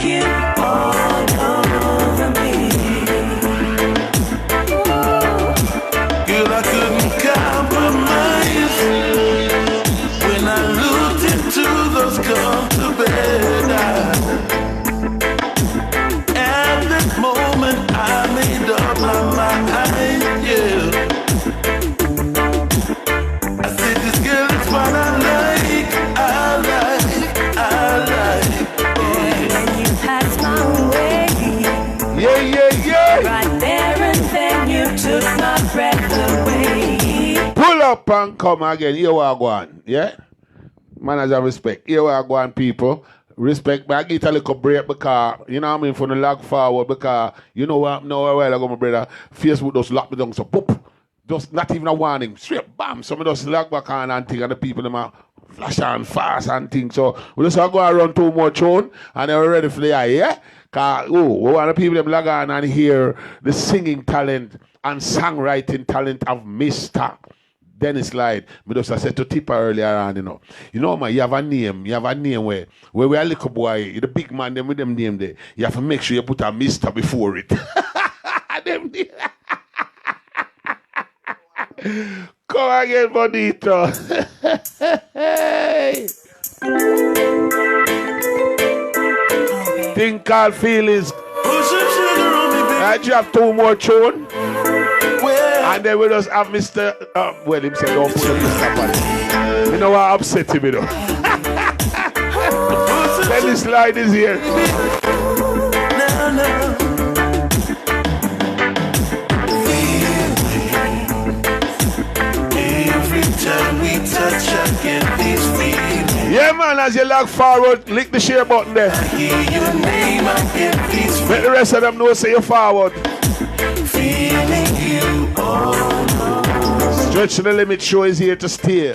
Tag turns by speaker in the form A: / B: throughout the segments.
A: you all over me. Girl, I couldn't compromise when I looked into those comfortable eyes. At that moment, I made up my mind, yeah. I said, this girl is what I like, I like. When you passed my way,
B: Yeah.
A: right there and then you took my breath away.
B: Pull up and come again. Here we are going. Yeah? Manners and respect. Here we are going, people. Respect, but I get a little break because, you know what I mean, for the lag forward because, you know what, now a while ago, my brother, Facebook just locked me down, so poop. Just not even a warning. Straight bam. Some of us lag back on and thing, and the people them are flash on fast and things. So we just go around too much tune and then we're ready for the eye, yeah? Cause we want the people them lag on and hear the singing talent and songwriting talent of Mr. Dennis Lloyd. Me just said to Tipper earlier on, you know. You know, man, you have a name where we are little boy, the big man them with them name there. You have to make sure you put a Mr. before it. Them come again, bonito. Thing called feelings. I drop two more tune. And then we just have Mr. Well, him said don't put a Mr. on it. You know what upset him, you know. Dennis Lloyd is here. Yeah, man, as you log forward, click the share button there. Let the rest of them know say you're forward. Stretch the limit show is here to stay.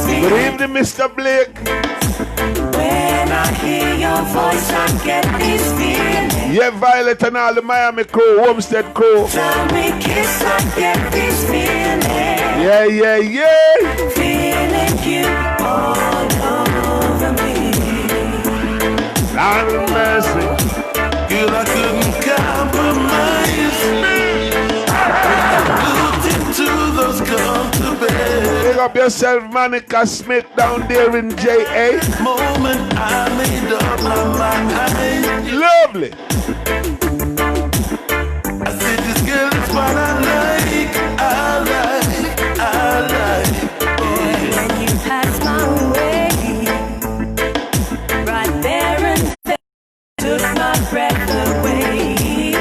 B: Good evening, Mr. Blake.
A: When I hear your voice, I get this feeling.
B: Yeah, Violet and all the Miami crew, Homestead crew.
A: Time we kiss, I get this feeling.
B: Yeah.
A: Feeling you all over me.
B: Lord of mercy.
A: Girl, I couldn't compromise. Looked into those comfortable.
B: Pick up yourself, Monica Smith down there in JA.
A: Moment I made up my mind.
B: Lovely.
A: I said this girl is what I like, I like. When you pass my way, right there and then took my breath away.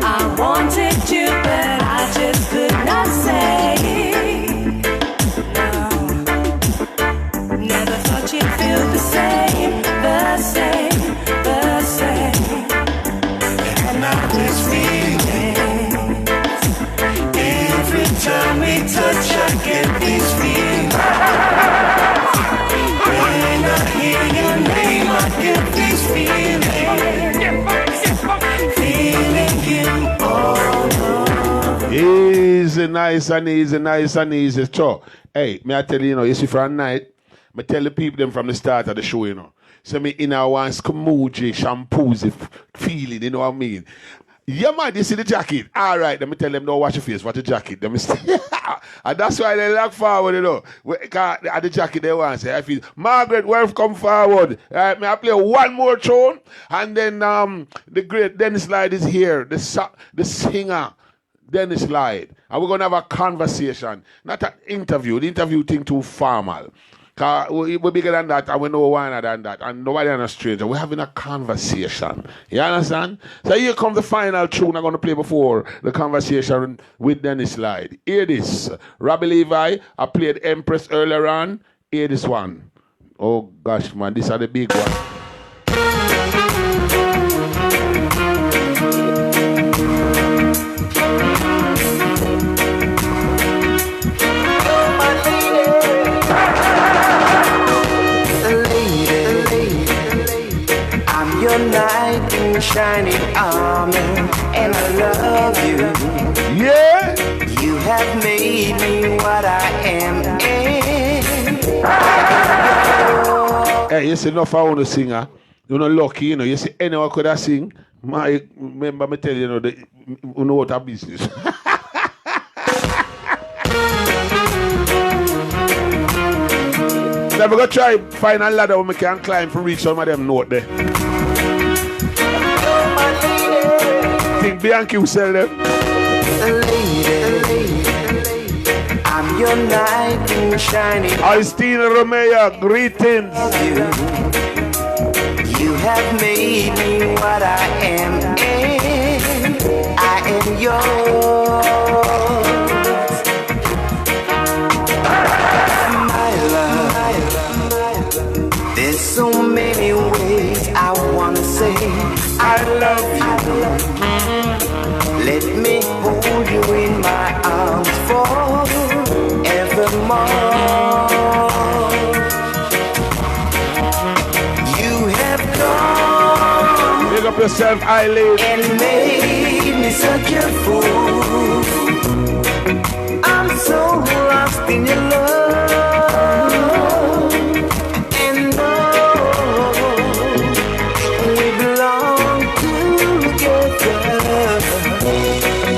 A: I wanted you, but I just could not say. No, never thought you'd feel the same. And now this feeling, every time we touch, I get these feelings. When I hear your name, I get these feelings. Feeling you all over.
B: Easy, nice and easy. So, hey, may I tell you know, you see for a night, I tell the people them from the start of the show, you know. So me in a one smoothie, shampoosy feeling, you know what I mean? Yeah, man, you see the jacket. All right, let me tell them, don't wash your face, watch the jacket. And that's why they look forward, you know. At the jacket, they want to say, I feel, Margaret, welcome forward. All right, may I play one more tune? And then the great Dennis Lloyd is here, the singer. Dennis Lloyd. And we're going to have a conversation. Not an interview. The interview thing too formal. Because we're bigger than that and we know one than that. And nobody is a stranger. We're having a conversation. You understand? So here comes the final tune I'm going to play before the conversation with Dennis Lloyd. Hear this. Robbie Levi, I played Empress earlier on. Hear this one. Oh gosh, man. These are the big ones.
C: Knight in shining armor, and I love you.
B: Yeah.
C: You have made me what I am.
B: Hey, you see, enough I want to singer. You're not lucky, you know. You see, anyone could have sing. Remember me tell you, you know what a business. Then we go try find a ladder where we can climb to reach some of them note there. Think Bianchi will sell them.
C: I'm your knight in shining.
B: Alstina Romeo, greetings.
C: You have made me what I am, and I am yours. My love, there's so many ways I wanna say I love you. Let me hold you in my arms forevermore. You have gone.
B: Pick up yourself, Eileen.
C: And made me such a fool. I'm so lost in your love. And oh, we belong together.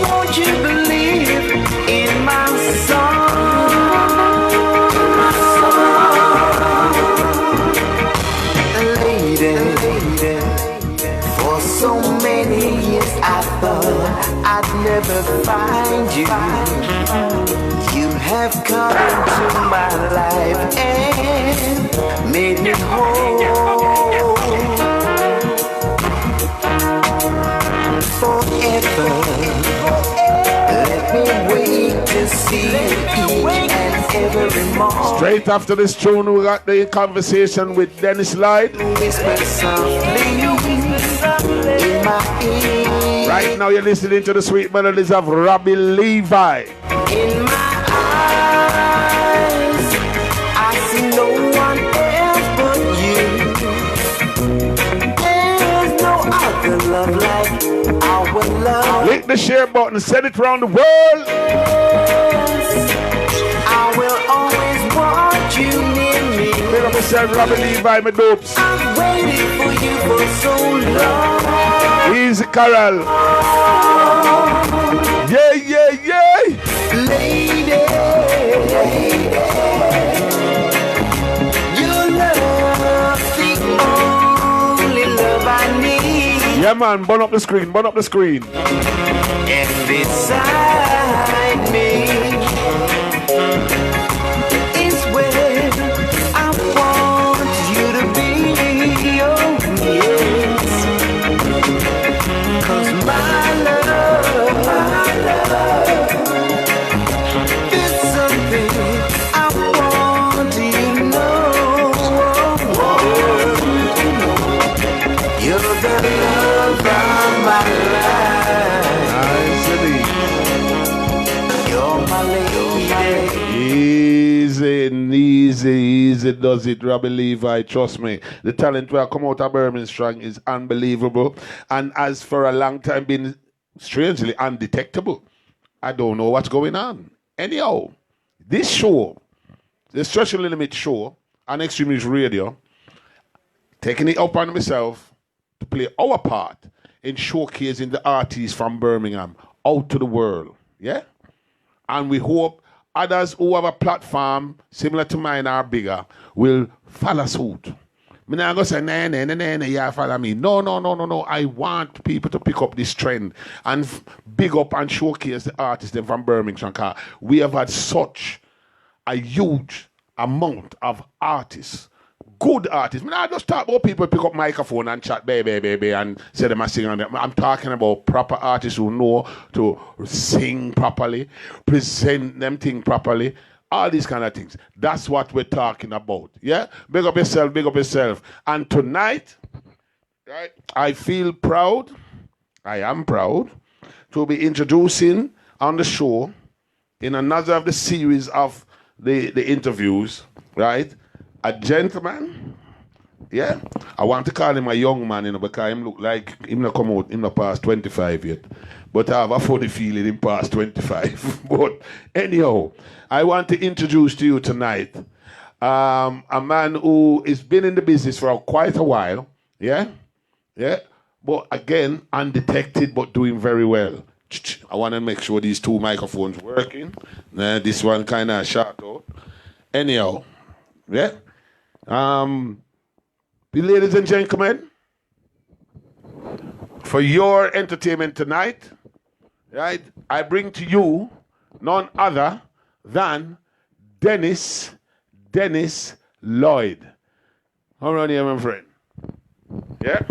C: Won't you believe in my song? Lady, for so many years I thought I'd never find you. You have come into my life and made me whole. Forever, let me wait to see you each and every morning.
B: Straight after this tune, we got the conversation with Dennis Lloyd.
C: Whisper softly in my ear.
B: Right now, you're listening to the sweet melodies of Robbie Levi.
C: In my eyes, I see no one else but you. There's no other love like our love.
B: Click the share button, send it around the world.
C: I will always want you near me.
B: Pick up yourself, Robbie Levi, my dopes.
C: I've waited for you for so long.
B: Easy, Carol. Yeah, yeah, yeah.
C: Lady, your love, the only love I need.
B: Yeah, man, burn up the screen, burn up the screen.
C: And beside me is where I want you to be. Oh, yes. 'Cause my love is something I want you to know. You're the love of my life. You're my lady.
B: Easy does it, Robbie Levi. Trust me. The talent where I come out of Birmingham strong is unbelievable. And as for a long time been strangely undetectable. I don't know what's going on. Anyhow, this show, the Stretching Limit show on Extreme News Radio, taking it upon myself to play our part in showcasing the artists from Birmingham out to the world. Yeah? And we hope others who have a platform similar to mine or bigger will follow suit. I'm not going to say, nah, yeah, follow me. No. I want people to pick up this trend and big up and showcase the artists them from Birmingham. We have had such a huge amount of artists, good artists. I just talk about people pick up microphone and chat, baby, and say them a sing on them. I'm talking about proper artists who know to sing properly, present them thing properly, all these kind of things. That's what we're talking about. Yeah? Big up yourself. And tonight, right, I feel proud, I am proud, to be introducing on the show, in another of the series of the interviews, right, a gentleman, yeah, I want to call him a young man, because him look like him not come out, him not past 25 yet. But I have a funny feeling him past 25. But anyhow, I want to introduce to you tonight A man who has been in the business for quite a while. Yeah? Yeah? But again, undetected but doing very well. I want to make sure these two microphones working. This one kind of short out. Anyhow, yeah? Ladies and gentlemen, for your entertainment tonight, right, I bring to you none other than Dennis Lloyd. How around here, my friend? Yeah?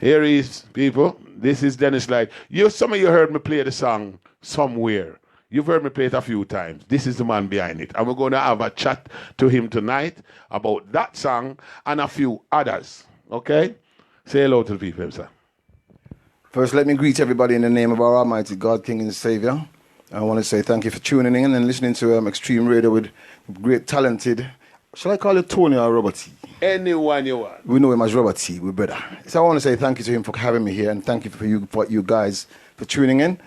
B: Here he is, people. This is Dennis Lloyd. Some of you heard me play the song somewhere. You've heard me play it a few times. This is the man behind it. And we're going to have a chat to him tonight about that song and a few others. Okay? Say hello to the people, sir.
D: First, let me greet everybody in the name of our Almighty God, King and Savior. I want to say thank you for tuning in and listening to Extreme Radio with great talented, shall I call it Tony or Robert T?
B: Anyone you want.
D: We know him as Robert T, we're brother. So I want to say thank you to him for having me here and thank you for you guys for tuning in.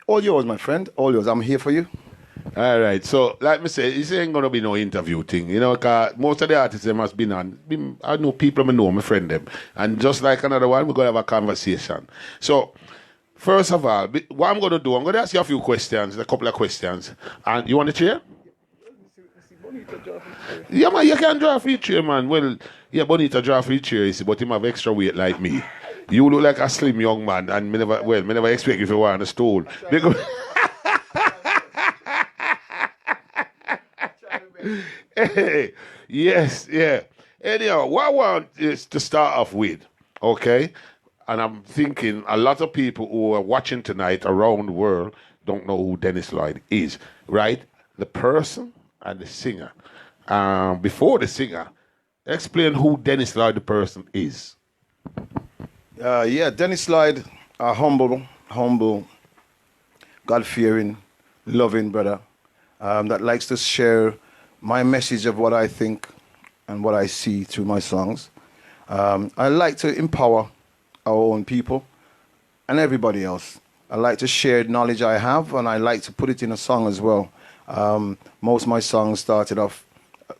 D: All yours, my friend, all yours. I'm here for you.
B: All right. So, like me say, this ain't going to be no interview thing. You know, because most of the artists they must be on. I know people I know, my friend them. And just like another one, we're going to have a conversation. So, first of all, what I'm going to do, I'm going to ask you a few questions, a couple of questions. And you want a chair? Yeah, man, you can draw for your chair, man. Well, yeah, Bonita draw for your chair, you see, but him have extra weight like me. You look like a slim young man, and me never expect you to wear on a stool. Because hey, yes, yeah. Anyhow, what I want is to start off with, okay? And I'm thinking a lot of people who are watching tonight around the world don't know who Dennis Lloyd is, right? The person and the singer. Before the singer, explain who Dennis Lloyd the person is.
D: Yeah, Dennis Lloyd, a humble, God-fearing, loving brother that likes to share my message of what I think and what I see through my songs. I like to empower our own people and everybody else. I like to share knowledge I have, and I like to put it in a song as well. Most of my songs started off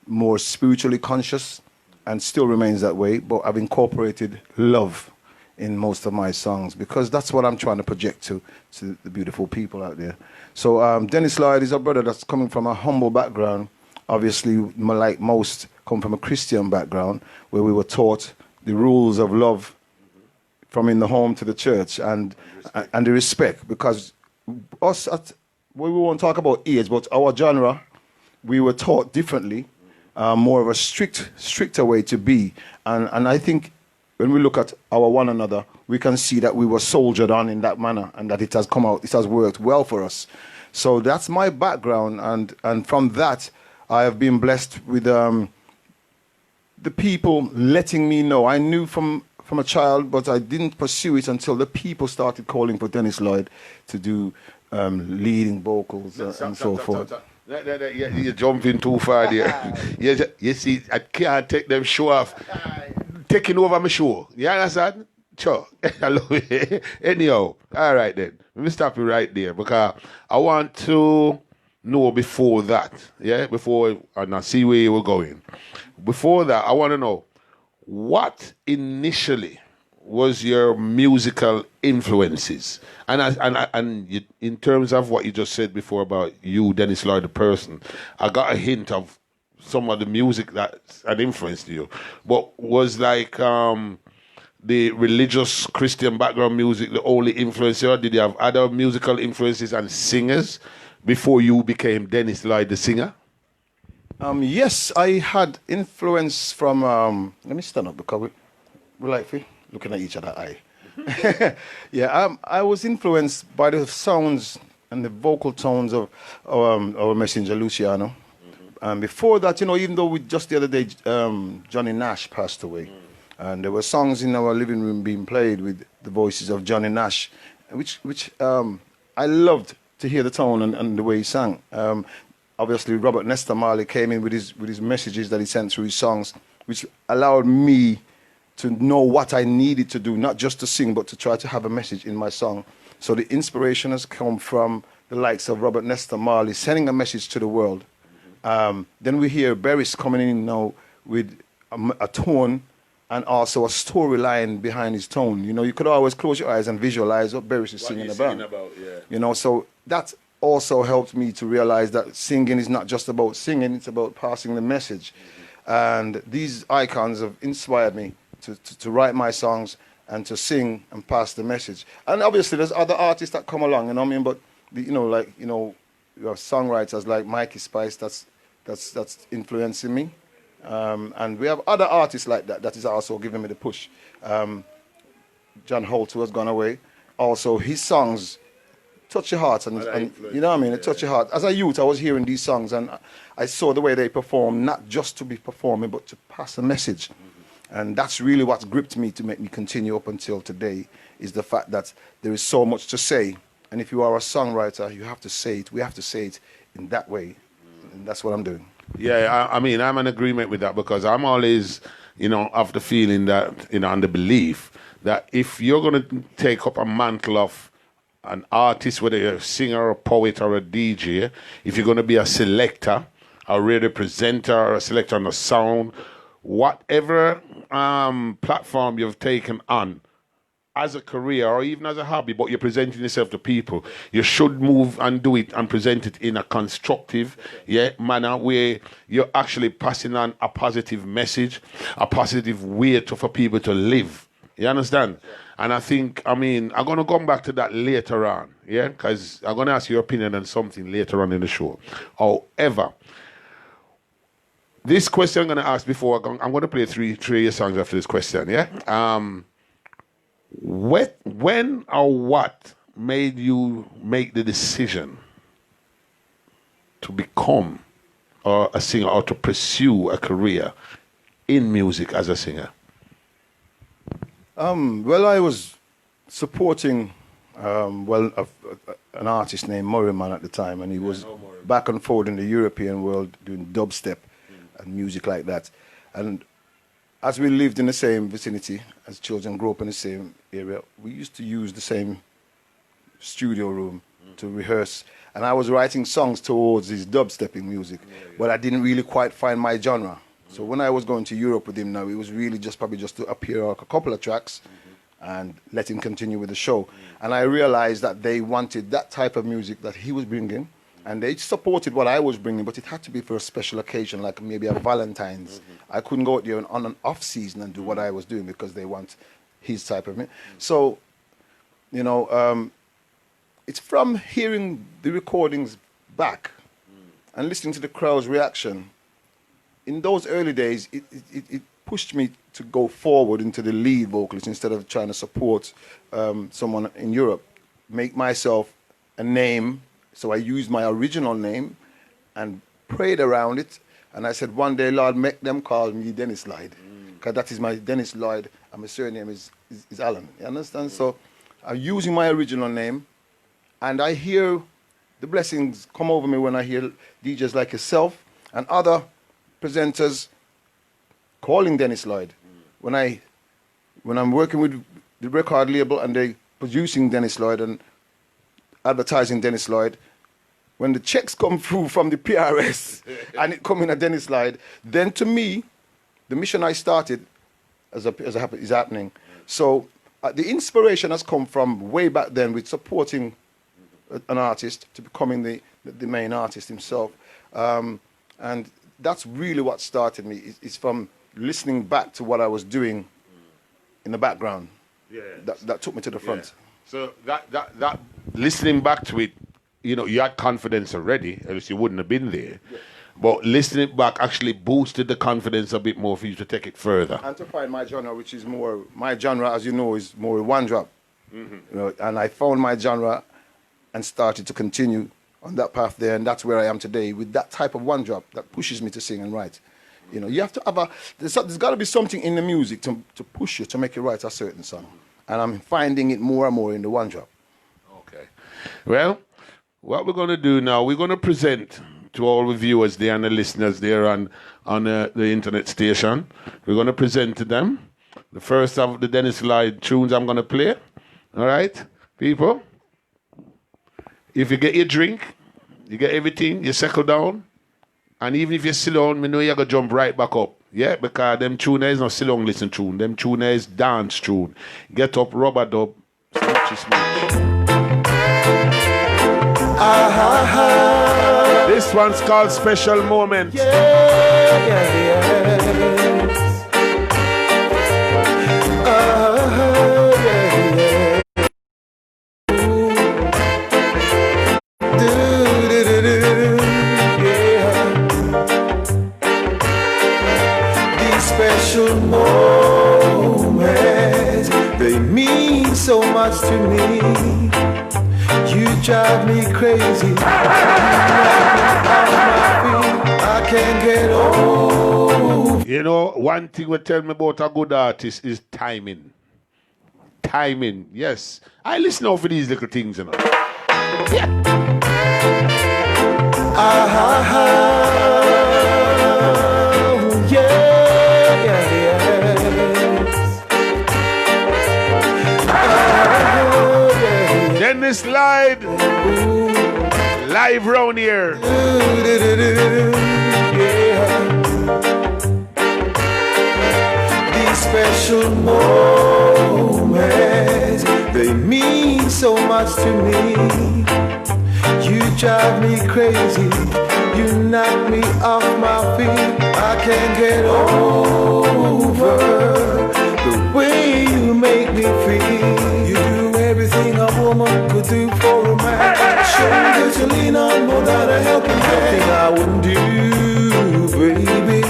D: more spiritually conscious and still remains that way, but I've incorporated love in most of my songs because that's what I'm trying to project to the beautiful people out there. So Dennis Lloyd is a brother that's coming from a humble background. Obviously, like most, come from a Christian background where we were taught the rules of love from in the home to the church and the respect, because us we won't talk about age, but our genre, we were taught differently, more of a stricter way to be. And I think when we look at our one another, we can see that we were soldiered on in that manner and that it has come out, it has worked well for us. So that's my background. And from that, I have been blessed with the people letting me know. I knew from a child, but I didn't pursue it until the people started calling for Dennis Lloyd to do leading vocals and so forth.
B: You're jumping too far there. You see, I can't take them show off. Taking over my show. You understand? Sure. I love it. Anyhow, all right then. Let me stop you right there because I want to know before that, and I see where you were going. Before that, I want to know what initially was your musical influences, and you, in terms of what you just said before about you, Dennis Lloyd, the person, I got a hint of some of the music that had influenced you, but was like the religious Christian background music the only influence, or did you have other musical influences and singers before you became Dennis Lloyd the singer?
D: Yes, I had influence from, let me stand up because we're like looking at each other eye. Yeah, I was influenced by the sounds and the vocal tones of our messenger Luciano. Before that, even though just the other day Johnny Nash passed away, and there were songs in our living room being played with the voices of Johnny Nash, which I loved to hear the tone and the way he sang. Obviously, Robert Nesta Marley came in with his messages that he sent through his songs, which allowed me to know what I needed to do, not just to sing, but to try to have a message in my song. So the inspiration has come from the likes of Robert Nesta Marley sending a message to the world, Then we hear Beres coming in now with a tone and also a storyline behind his tone. You know, you could always close your eyes and visualize what Beres is singing about.
B: Yeah.
D: You know, so that also helped me to realize that singing is not just about singing, it's about passing the message. And these icons have inspired me to write my songs and to sing and pass the message. And obviously there's other artists that come along, you know what I mean? But, you have songwriters like Mikey Spice that's influencing me. And we have other artists like that is also giving me the push. John Holt, who has gone away, also his songs touch your heart, and you know what I mean? It touch your heart. As a youth, I was hearing these songs, and I saw the way they perform, not just to be performing, but to pass a message. And that's really what's gripped me to make me continue up until today, is the fact that there is so much to say. And if you are a songwriter, you have to say it. We have to say it in that way. And that's what I'm doing.
B: Yeah, I mean, I'm in agreement with that, because I'm always, of the feeling that, and the belief that if you're going to take up a mantle of an artist, whether you're a singer, a poet, or a DJ, if you're going to be a selector, a radio presenter, or a selector on the sound, whatever platform you've taken on as a career or even as a hobby, but you're presenting yourself to people, you should move and do it and present it in a constructive manner where you're actually passing on a positive message, a positive way for people to live. You understand? And I think, I'm going to come back to that later on, because I'm going to ask your opinion on something later on in the show. However, this question I'm going to ask before, I'm going to play three songs after this question, when or what made you make the decision to become a singer or to pursue a career in music as a singer?
D: Well, I was supporting an artist named Murrayman at the time, and he was back and forth in the European world doing dubstep and music like that. And as we lived in the same vicinity, as children grew up in the same area, we used to use the same studio room to rehearse. And I was writing songs towards his dubstepping music, but I didn't really quite find my genre. So when I was going to Europe with him now, it was really probably just to appear on a couple of tracks and let him continue with the show. And I realized that they wanted that type of music that he was bringing, and they supported what I was bringing, but it had to be for a special occasion, like maybe a Valentine's. I couldn't go out there on an off season and do what I was doing because they want his type of music. So, it's from hearing the recordings back and listening to the crowd's reaction. In those early days, it pushed me to go forward into the lead vocalist instead of trying to support someone in Europe. Make myself a name. So I used my original name and prayed around it. And I said, one day, Lord, make them call me Dennis Lloyd. Because that is my Dennis Lloyd, and my surname is Allen. You understand? So I'm using my original name. And I hear the blessings come over me when I hear DJs like yourself and other presenters calling Dennis Lloyd. When I'm working with the record label and they producing Dennis Lloyd and advertising Dennis Lloyd, when the checks come through from the PRS and it come in a Dennis Lloyd, then to me, the mission I started is happening. So the inspiration has come from way back then with supporting an artist to becoming the main artist himself. And that's really what started me. It's from listening back to what I was doing in the background. That took me to the front.
B: Yeah. So that listening back to it, you had confidence already, else you wouldn't have been there. Yeah. But listening back actually boosted the confidence a bit more for you to take it further.
D: And to find my genre, which is more, my genre, as you know, is more one drop. And I found my genre and started to continue on that path there, and that's where I am today with that type of one drop that pushes me to sing and write. You have to have there's got to be something in the music to push you to make you write a certain song, and I'm finding it more and more in the one drop.
B: Okay, well, what we're going to do now, we're going to present to all the viewers there and the listeners there on the internet station. We're going to present to them the first of the Dennis Lloyd tunes I'm going to play. All right, people. If you get your drink, you get everything, you settle down, And even if you sit down, me know you're going to jump right back up. Yeah, because them tuner is not sit down listen tune. Them tuner is dance tune. Get up, rubber dub, smoochy smooch. This one's called Special Moment.
C: Special moments, they mean so much to me. You drive me crazy. You I can't get over.
B: You know, one thing will tell me about a good artist is timing. Timing, yes. I listen out for these little things, you know. Yeah. Dennis Lloyd, live round here.
C: These special moments, they mean so much to me. You drive me crazy, you knock me off my feet. I can't get over the way you make me feel. You do everything a woman could do for a man. Shoulder to lean on more than a helping hand. Nothing I wouldn't do, baby,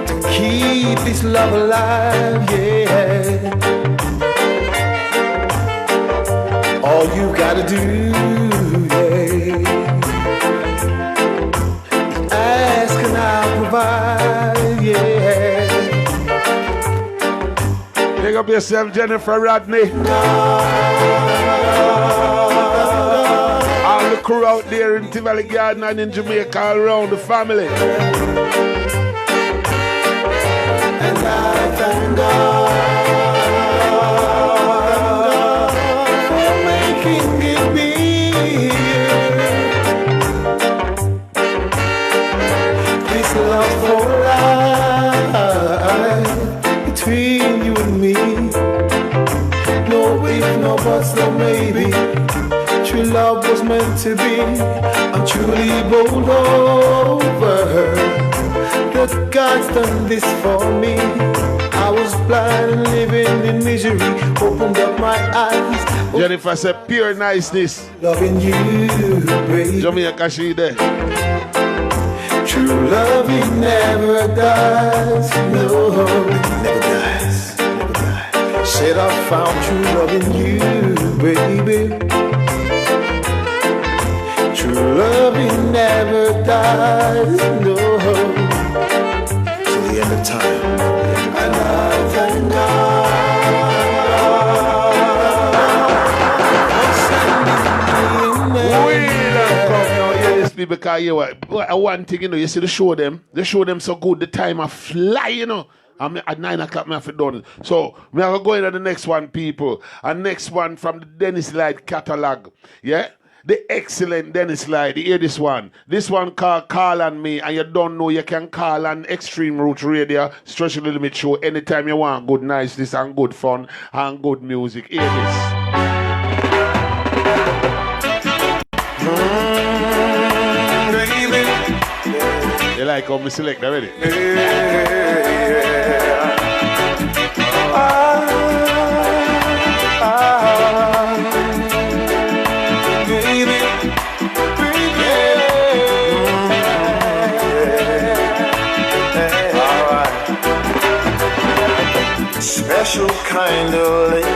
C: to keep this love alive, yeah. All you gotta do, yeah, ask and I'll provide, yeah.
B: Pick up yourself, Jennifer Rodney. All the crew out there in Tivoli Garden and in Jamaica, all around the family.
C: And I thank God for making it be. This love for life between you and me. No if, no buts, no maybe. True love was meant to be. I'm truly bowled over that God's done this for me. I was blind and living in misery. Opened up my eyes.
B: Jennifer said pure niceness.
C: Loving you, baby.
B: Jamaica, she there.
C: True love, it never dies. No, never dies. Never dies. Said I found true love in you, baby. True love, it never dies. No, till the end of time. And I thank God.
B: Because you one thing, you know, you see they show them so good, the time I fly, you know. I'm at 9 o'clock, I have to done. So we are going to the next one, people. And next one from the Dennis Lloyd catalog. Yeah? The excellent Dennis Lloyd. You hear this one? This one called Call on Me, and you don't know you can call on Extreme Roots Radio, Stretch the Limit Show anytime you want good niceness and good fun and good music. Hear this. You like how me select already?
C: Special kind of lady.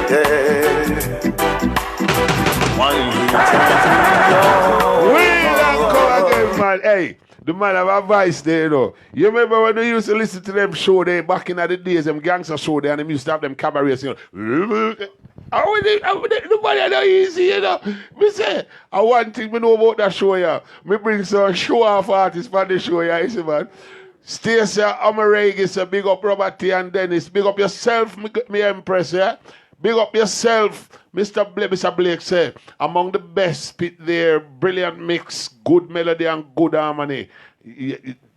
C: One who turns me on.
B: We don't come again, man. Hey, the man have advice there, you know. You remember when we used to listen to them show there back in the days, them gangster show there, and them used to have them cabarets, you know. Nobody are not easy, you know. Me say, one thing we know about that show, yeah. Me bring some show-off artists for the show, yeah, you see, man. Stacey Amaregi, big up Robert T and Dennis. Big up yourself, me Empress, yeah. Big up yourself, Mr. Blake said. Among the best spit there, brilliant mix, good melody and good harmony.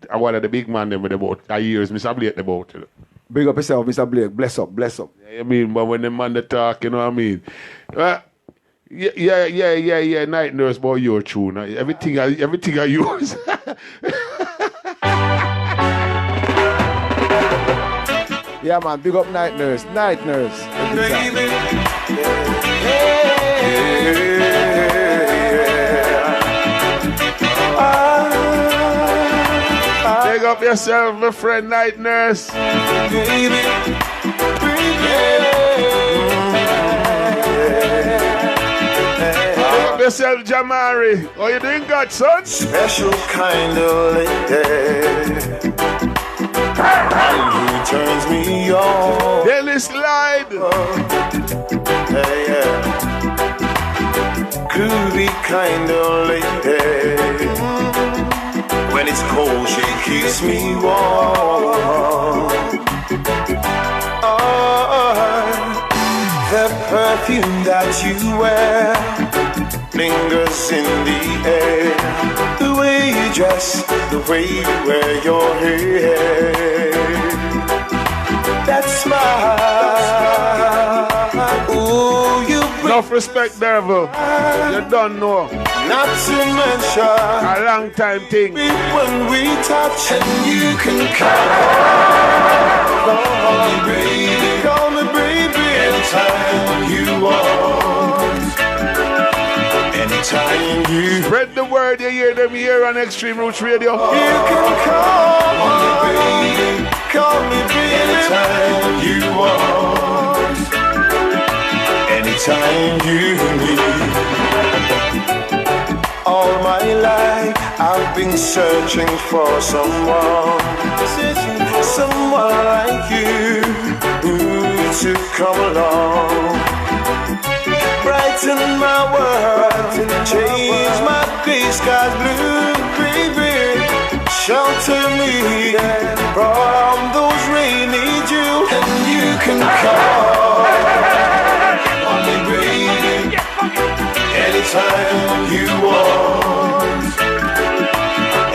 B: I one of the big man them with about a years, Mr. Blake about. You know.
D: Big up yourself, Mr. Blake. Bless up, bless up.
B: Yeah, I mean, but when the man they talk, you know what I mean? Yeah, Night Nurse, boy, your tune. Everything I use.
D: Yeah, man, big up Night Nurse. Night Nurse.
B: Big up yourself, my friend Night Nurse. Big up yourself, Jamari. How you doing, God, son?
A: Special kind of lady. And who turns me on?
B: Dennis Lloyd.
A: Groovy kind of lady. When it's cold, she keeps me warm. The perfume that you wear lingers in the air. The way you dress, the way you wear your hair. That smile. Ooh, you bring
B: Enough respect, devil. You don't know.
A: not to mention
B: A long time thing.
A: when we touch, and you can call me baby, anytime you want, anytime you.
B: Spread the word, you hear them here on Extreme Roots Radio.
A: You can call me baby, anytime you want, anytime you need. All my life I've been searching for someone like you, to come along, brighten my world, change my gray skies blue, baby, shelter me from those rainy dews, and you can call on me, baby, anytime you want,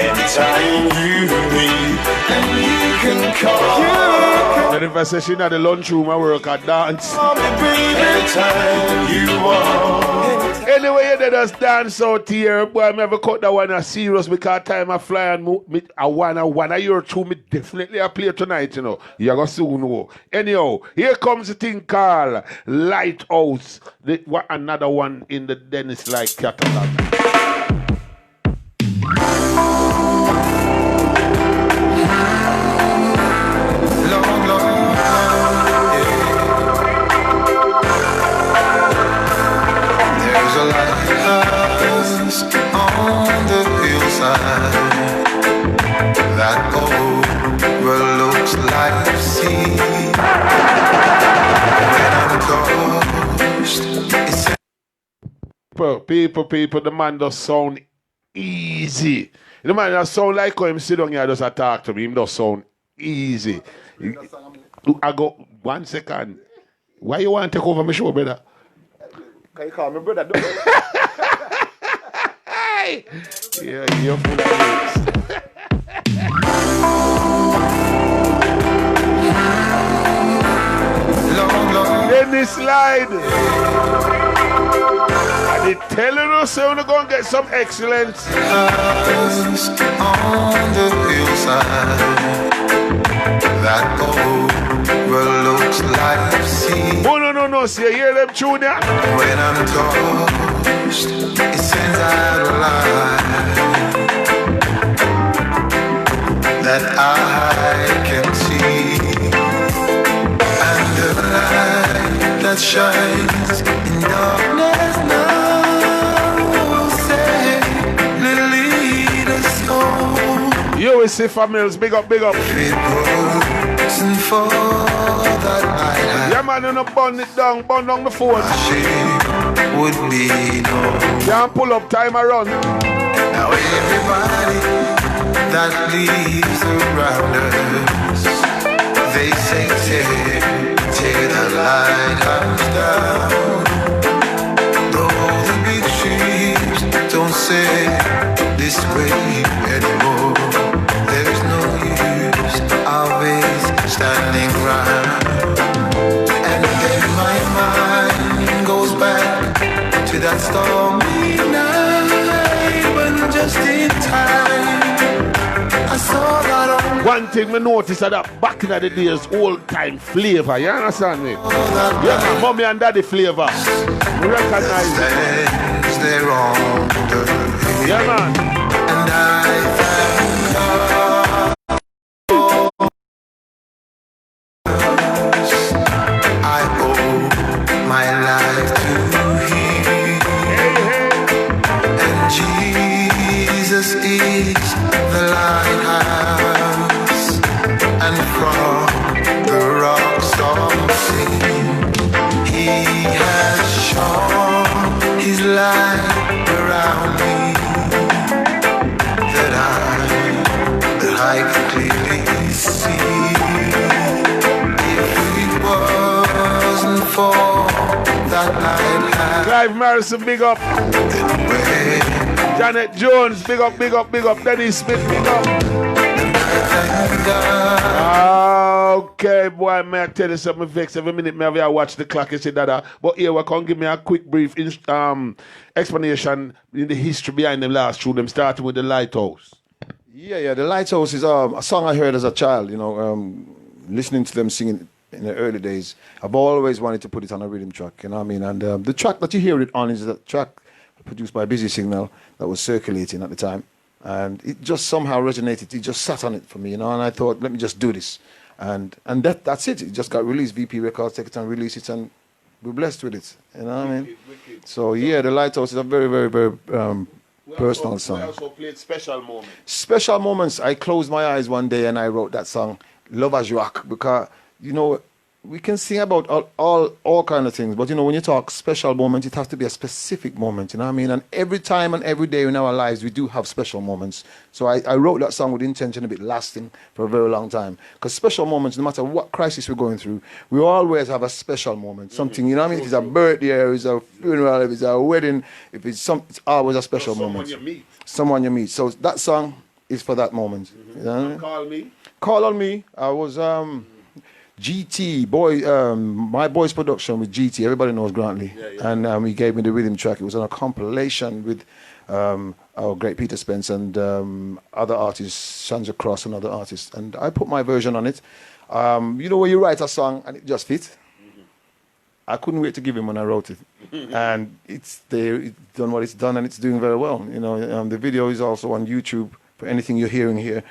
A: anytime you need, and you can call.
B: And if I say she not the lunchroom, I work at dance.
A: Call me, baby, anytime you want.
B: Anyway, they just dance out here. Boy, I never cut that one as serious because time I fly and move. I wanna year two, me definitely I play tonight, you know. You're gonna soon know. Anyhow, here comes the thing called Lighthouse. Another one in the Dennis Lloyd catalog.
A: On the hillside that overlooks life's sea. When I'm tossed,
B: People, the man does sound easy. The man does sound like how him sit down here just talk to me. Him does sound easy. I go, 1 second. Why you want to take over my show, brother?
D: Can you call me brother?
B: Yeah, you're full of this. Dennis Lloyd. And they telling us so we're going to get some excellence.
A: on the hillside that overlooks life's sea.
B: Oh, no. See, you hear them tune there?
A: When I'm tossed, it sends out a light that I can see, and the light that shines in darkness now will say, lead us home.
B: You will see families, big up.
A: If it wasn't for that light,
B: Yeah, man, you know, burn down the phone.
A: shame would be no.
B: Can't pull up, time around.
A: Now everybody that lives around us, they say, tear the lighthouse down.
C: standing round. And then my mind goes back to that stormy night, but just in time I saw that old.
B: One thing we noticed that back in the days, old time flavor, you understand me? Yeah, man, mommy and daddy flavor. We recognize it.
C: Stands there on the hill.
B: Yeah, man.
C: And I thank God. I owe my life to Him. And Jesus is the lighthouse, and from the rocks of sin He has shone His light around me, that I can clearly see. If it wasn't for that lighthouse,
B: Clive Morrison, big up.
C: then where
B: Janet Jones, big up, big up, big up. Dennis Smith, big up.
C: thank God.
B: Okay, boy, may I tell you something vex every minute me have I watch the clock and say that. But here we can give me a quick brief explanation in the history behind them last two, them starting with the Lighthouse.
D: Yeah, the Lighthouse is a song I heard as a child, you know, listening to them singing in the early days. I've always wanted to put it on a rhythm track, you know what I mean? And the track that you hear it on is a track produced by Busy Signal that was circulating at the time. And it just somehow resonated. It just sat on it for me, you know, and I thought, let me just do this. And that's it. It just got released. VP Records take it and release it, and we're blessed with it, you know what I mean?
B: Wicked.
D: So, yeah, the Lighthouse is a very, very, very personal song.
B: We also played Special Moments.
D: Special moments. I closed my eyes one day and I wrote that song, Love As You Rock, because, you know, we can sing about all kind of things, but, you know, when you talk special moments, it has to be a specific moment, you know what I mean? And every time and every day in our lives, we do have special moments. So I wrote that song with the intention of it lasting for a very long time. Because special moments, no matter what crisis we're going through, we always have a special moment. Something, you know what I mean? If it's a birthday, or it's a funeral, if it's a wedding, if it's it's always a special moment.
B: Someone you meet.
D: Someone you meet. So that song is for that moment. You know what I mean?
B: Call me.
D: Call on Me. I was GT boy. My boy's production with GT. Everybody knows Grantley, and he gave me the rhythm track. It was on a compilation with our great Peter Spence and other artists, Sandra Cross and other artists. And I put my version on it. You know, when you write a song and it just fits. I couldn't wait to give him when I wrote it, and it's there. It's done what it's done, and it's doing very well. You know, the video is also on YouTube. For anything you're hearing here,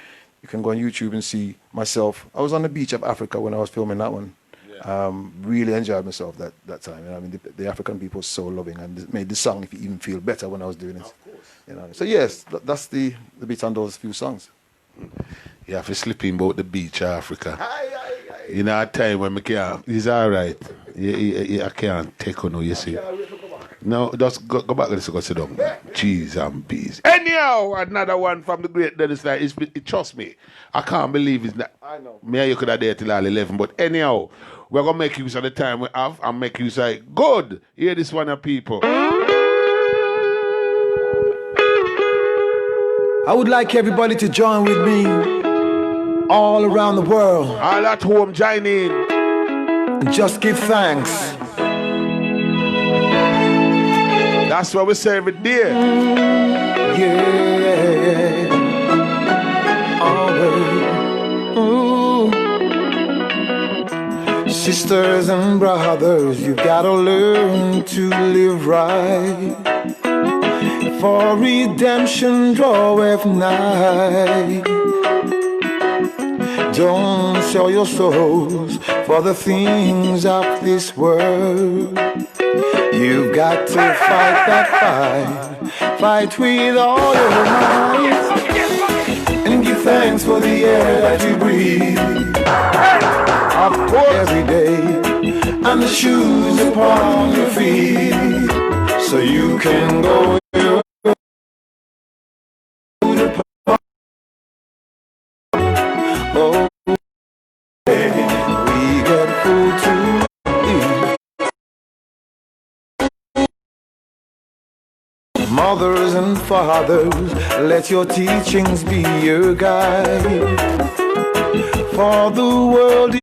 D: you can go on YouTube and see myself. I was on the beach of Africa when I was filming that one. Yeah. Really enjoyed myself that time. You know, I mean, the African people were so loving, and it made the song even feel better when I was doing it. Of course. You know, so yes, that's the bit on those few songs.
B: You have to slip in about the beach of Africa. You know, a time when I can't, it's all right. I can't take on you see. No, just go back and go sit down. Jeez and bees. Anyhow, another one from the great Dennis Lloyd. Trust me, I can't believe it's not.
D: I know.
B: Me and you could have there till all 11. But anyhow, we're going to make use of the time we have and make you say, good. Hear this one of people.
E: I would like everybody to join with me all around the world
B: All at home, join in.
E: and just give thanks.
B: That's what we say every day.
E: Yeah. Always. Ooh. Sisters and brothers, you gotta learn to live right. For redemption draweth nigh. Don't sell your souls for the things of this world. You've got to fight that fight. Fight with all your might. And give thanks for the air that you breathe. Of course, every day. And the shoes upon your feet. So you can go. Mothers and fathers, let your teachings be your guide. For the world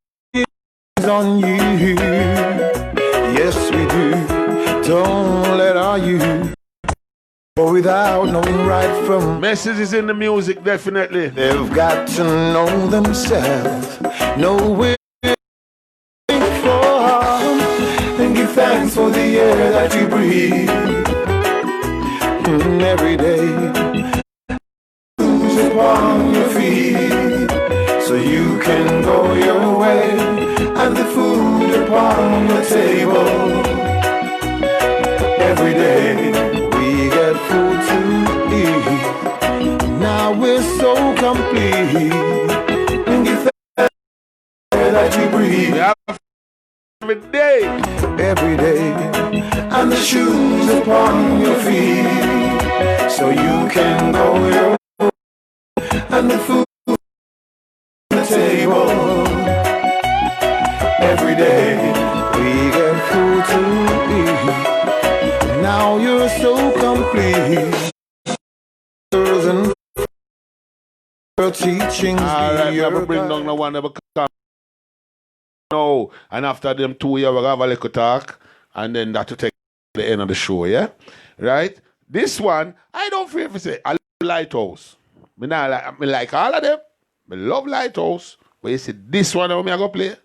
E: on you. Yes, we do. Don't let our youth go without knowing right from.
B: Message is in the music, definitely.
E: They've got to know themselves, know where they're from, and give thanks for the air that you breathe. And every day, shoes upon your feet, so you can go your way, and the food upon your table. Every day we get food to eat. Now we're so complete. And give thanks that you breathe.
B: Every day.
E: Every day. And the shoes upon your feet, so you can go your way, and the food on the table. Every day we get food to eat. Now you're so complete. Girls and teachings.
B: Alright, we have to bring down the one that come. No, and after them 2 years, we have a little talk, and then that will take the end of the show, yeah? Right? This one, I don't feel if you say, I love Lighthouse. Me like all of them. I love Lighthouse. But you see, this one I'm going to play?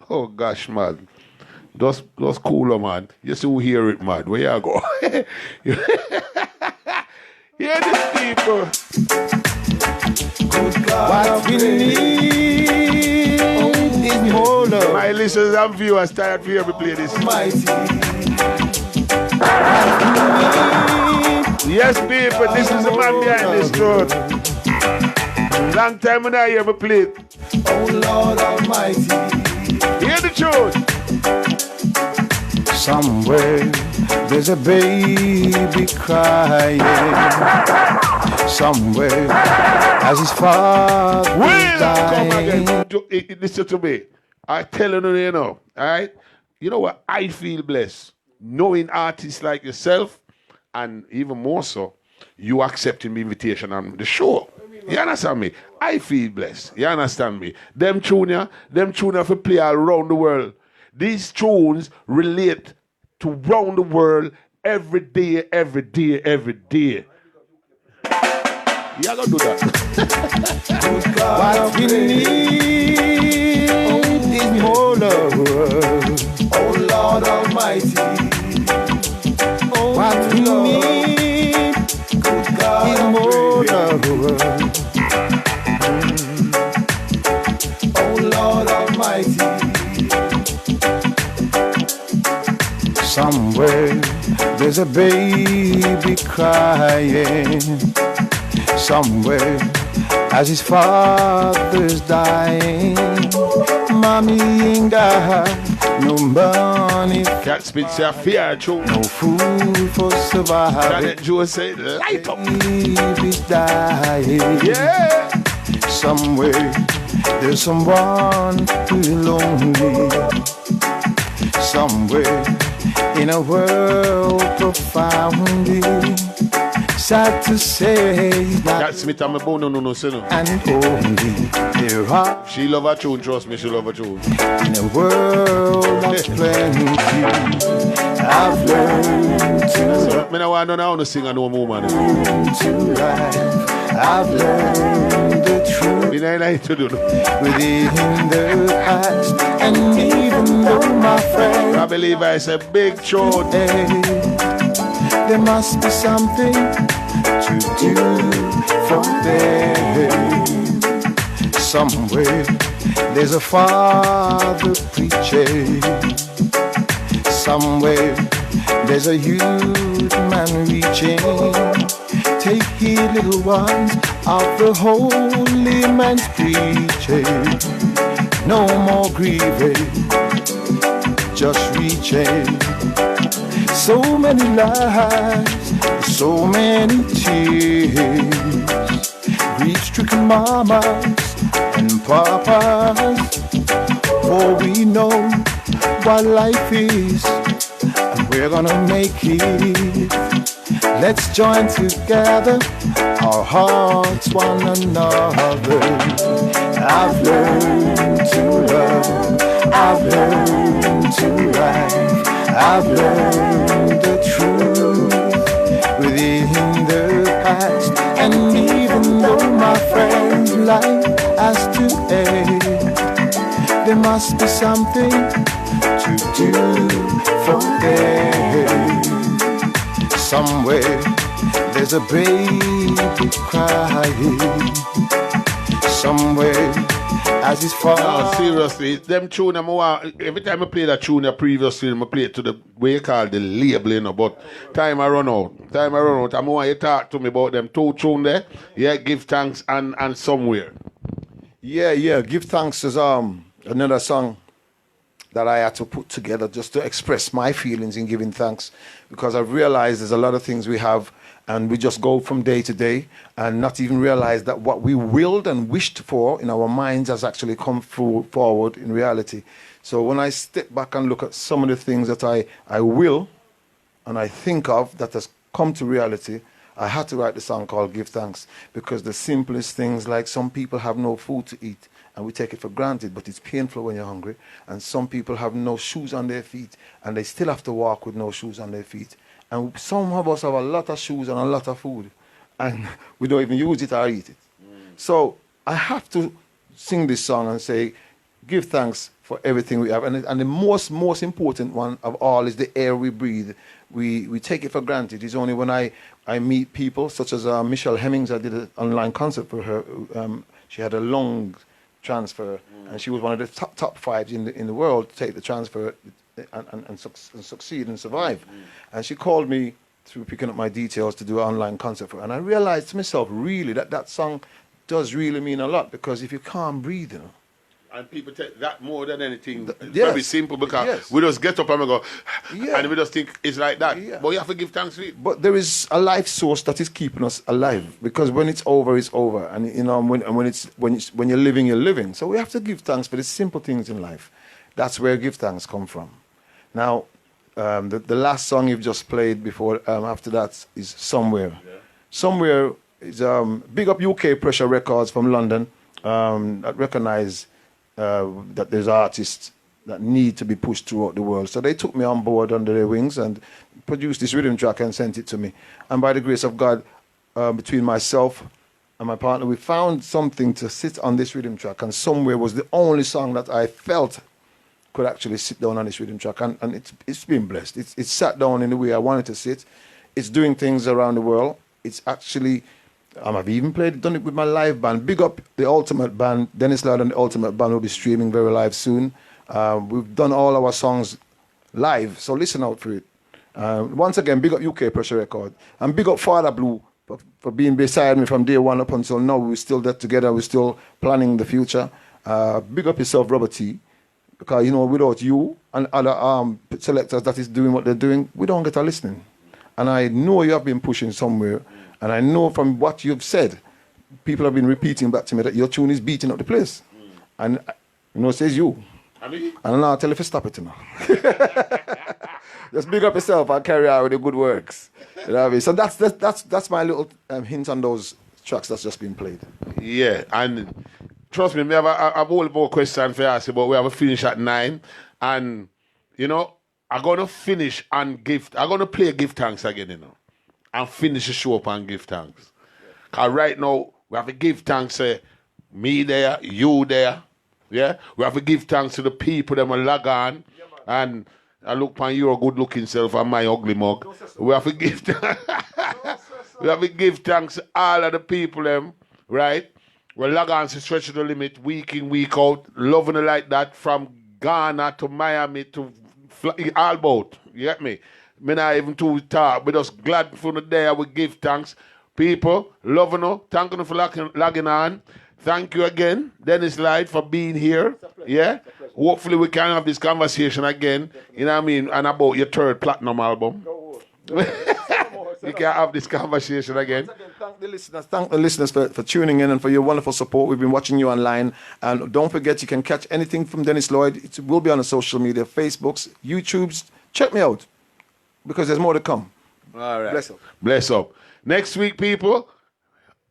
B: Oh, gosh, man. Just cooler, man. You see who hear it, man. Where you go? Hear these people.
E: Good God, what we need is more love.
B: My listeners and viewers tired to hear me play this.
E: Mighty.
B: Yes, people, this is the man behind this tune. Long time when I hear me play it.
E: Oh Lord Almighty.
B: Hear the tune.
E: Somewhere there's a baby crying. Somewhere as his father
B: Come
E: dying.
B: again. Listen to me. I tell you know, alright? You know what? I feel blessed knowing artists like yourself, and even more so, you accepting the invitation on the show. You understand me? I feel blessed. You understand me? Them tune for play all around the world. These tunes relate to round the world every day, every day, every day. You gotta do that.
E: What we need is more love. Oh Lord Almighty. What we need is more love. Oh Lord Almighty. Somewhere there's a baby crying. Somewhere as his father's dying. Mommy ain't got no money.
B: Cat spits a fear too.
E: No food for surviving.
B: Janet Joe said, light up.
E: Baby's dying.
B: Yeah.
E: Somewhere there's someone who's lonely. Somewhere in a world profoundly sad to say that
B: Cat Smith and my bone no no.
E: and only there are
B: She love her tune, trust me, she love her tune.
E: in a world of plenty. I've learned to
B: Me no want to sing and no more, man.
E: life. I've learned the truth
B: Me no like to do no.
E: within the past. And even though my friend,
B: I believe it's a big tune.
E: there must be something to do for them. Somewhere there's a father preaching. Somewhere there's a youth man reaching. Take heed, little ones, of the holy man's preaching. No more grieving, just reaching. So many lives, so many tears. Grief-stricken mamas and papas. For we know what life is, and we're gonna make it. Let's join together, our hearts one another. I've learned to love. I've learned to life. I've learned the truth within the past. And even though my friend's life has to end, there must be something to do for them. Somewhere there's a baby crying. Somewhere as it's far.
B: No, seriously, them tune every time I play that tune previously, I play it to the way you call the label, you know, but time I run out. I want you to talk to me about them two tune there. Yeah, Give Thanks and Somewhere.
D: Yeah. Give Thanks is another song that I had to put together just to express my feelings in giving thanks, because I've realized there's a lot of things we have and we just go from day to day and not even realize that what we willed and wished for in our minds has actually come forward in reality. So when I step back and look at some of the things that I will and I think of that has come to reality, I had to write the song called Give Thanks, because the simplest things, like some people have no food to eat and we take it for granted, but it's painful when you're hungry. And some people have no shoes on their feet and they still have to walk with no shoes on their feet. And some of us have a lot of shoes and a lot of food and we don't even use it or eat it. So I have to sing this song and say, give thanks for everything we have. And the most important one of all is the air we breathe. We take it for granted. It's only when I meet people such as Michelle Hemmings. I did an online concert for her. She had a lung transfer, and she was one of the top five in the world to take the transfer and succeed and survive. And she called me through picking up my details to do an online concert for her. And I realized to myself, really, that song does really mean a lot, because if you can't breathe, you know.
B: And people take that more than anything. It's
D: yes.
B: very simple, because
D: Yes.
B: we just get up and we go,
D: Yeah.
B: and we just think it's like that.
D: Yeah.
B: But you have to give thanks to it.
D: But there is a life source that is keeping us alive, because when it's over, it's over, and you know, when you're living, you're living. So we have to give thanks for the simple things in life. That's where give thanks come from. Now, the last song you've just played before, after that, is Somewhere. Yeah. Somewhere is big up UK Pressure Records from London that recognize that there's artists that need to be pushed throughout the world. So they took me on board under their wings and produced this rhythm track and sent it to me. And by the grace of God, between myself and my partner, we found something to sit on this rhythm track. And Somewhere was the only song that I felt could actually sit down on this rhythm track. And it's been blessed. It's sat down in the way I wanted to sit. It's doing things around the world. It's actually... I've even done it with my live band. Big up the Ultimate Band. Dennis Lloyd and the Ultimate Band will be streaming very live soon. We've done all our songs live, so listen out for it. Once again, big up UK Pressure Record. And big up Father Blue for being beside me from day one up until now. We're still there together. We're still planning the future. Big up yourself, Robert T. Because, you know, without you and other selectors that is doing what they're doing, we don't get a listening. And I know you have been pushing somewhere. And I know from what you've said, people have been repeating back to me that your tune is beating up the place. And, you know, it says you. I mean? And I'll tell you if you stop it, you know. Just big up yourself and carry out with the good works. You know what I mean? So that's my little hint on those tracks that's just been played.
B: Yeah, and trust me, we have a whole more question for you, but we have a finish at 9. And, you know, I'm going to finish and I'm going to play Give Thanks again, you know. And finish the show up and give thanks. Because right now, we have to give thanks to me there, you there. Yeah? We have to give thanks to the people that will log on. And I look upon your good looking self and my ugly mug. We have to give we have to give thanks to all of the people them, right? We log on to Stretch to the Limit week in, week out, loving it like that, from Ghana to Miami to all about. You get me? Me not even too talk. We just glad for the day. We give thanks. People, loving you. Thank you for logging on. Thank you again, Dennis Lloyd, for being here. Yeah? Hopefully we can have this conversation again. You know what I mean? And about your third platinum album. We can have this conversation again.
D: Thank the listeners for tuning in and for your wonderful support. We've been watching you online. And don't forget, you can catch anything from Dennis Lloyd. It will be on the social media, Facebooks, YouTubes. Check me out, because there's more to come.
B: All right.
D: Bless up.
B: Bless up. Next week, people,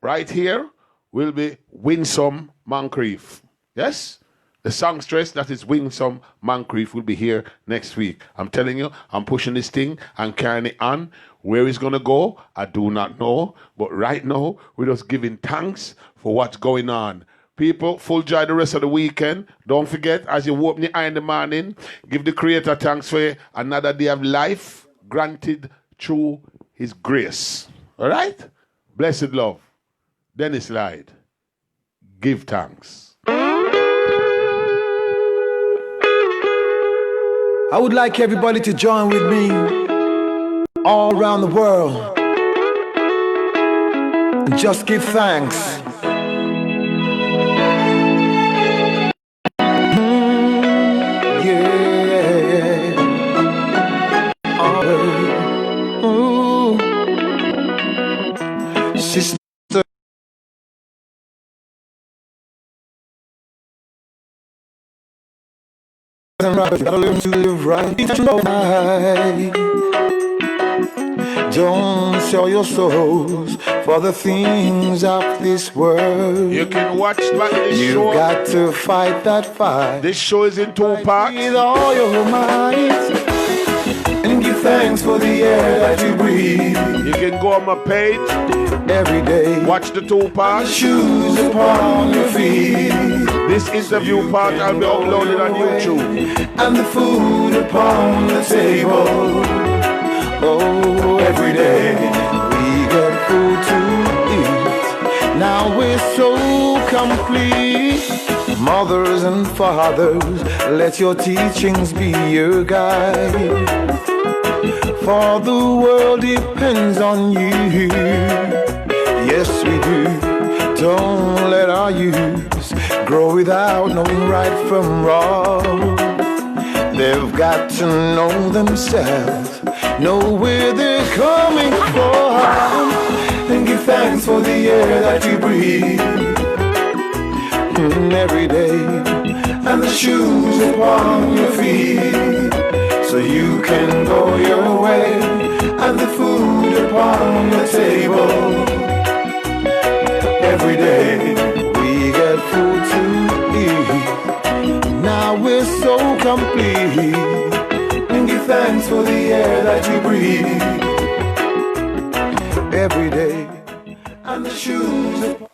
B: right here, will be Winsome Moncrief. Yes? The songstress that is Winsome Moncrief will be here next week. I'm telling you, I'm pushing this thing and carrying it on. Where it's going to go, I do not know. But right now, we're just giving thanks for what's going on. People, full joy the rest of the weekend. Don't forget, as you open your eye in the morning, give the Creator thanks for another day of life granted through His grace. All right? Blessed love. Dennis Lloyd. Give thanks.
E: I would like everybody to join with me all around the world and just give thanks. Sister, gotta learn to live right. Don't sell your souls for the things of this world.
B: You can watch back this
E: You've
B: show.
E: got to fight that fight.
B: This show is in 2 parts.
E: With all your might. And give thanks for the air that you breathe.
B: You can go on my page.
E: Every day.
B: Watch the 2 parts.
E: Shoes upon your feet.
B: This interview part I'll be uploaded on YouTube.
E: And the food upon the table. Oh, every day we get food to eat. Now we're so complete. Mothers and fathers, let your teachings be your guide. For the world depends on you. Yes, we do. Don't let our youth grow without knowing right from wrong. They've got to know themselves, know where they're coming from, and give thanks for the air that you breathe every day, and the shoes upon your feet, so you can go your way, and the food upon your table. Every day we get food to eat. Now we're so complete, and give thanks for the air that you breathe. Every day, and the shoes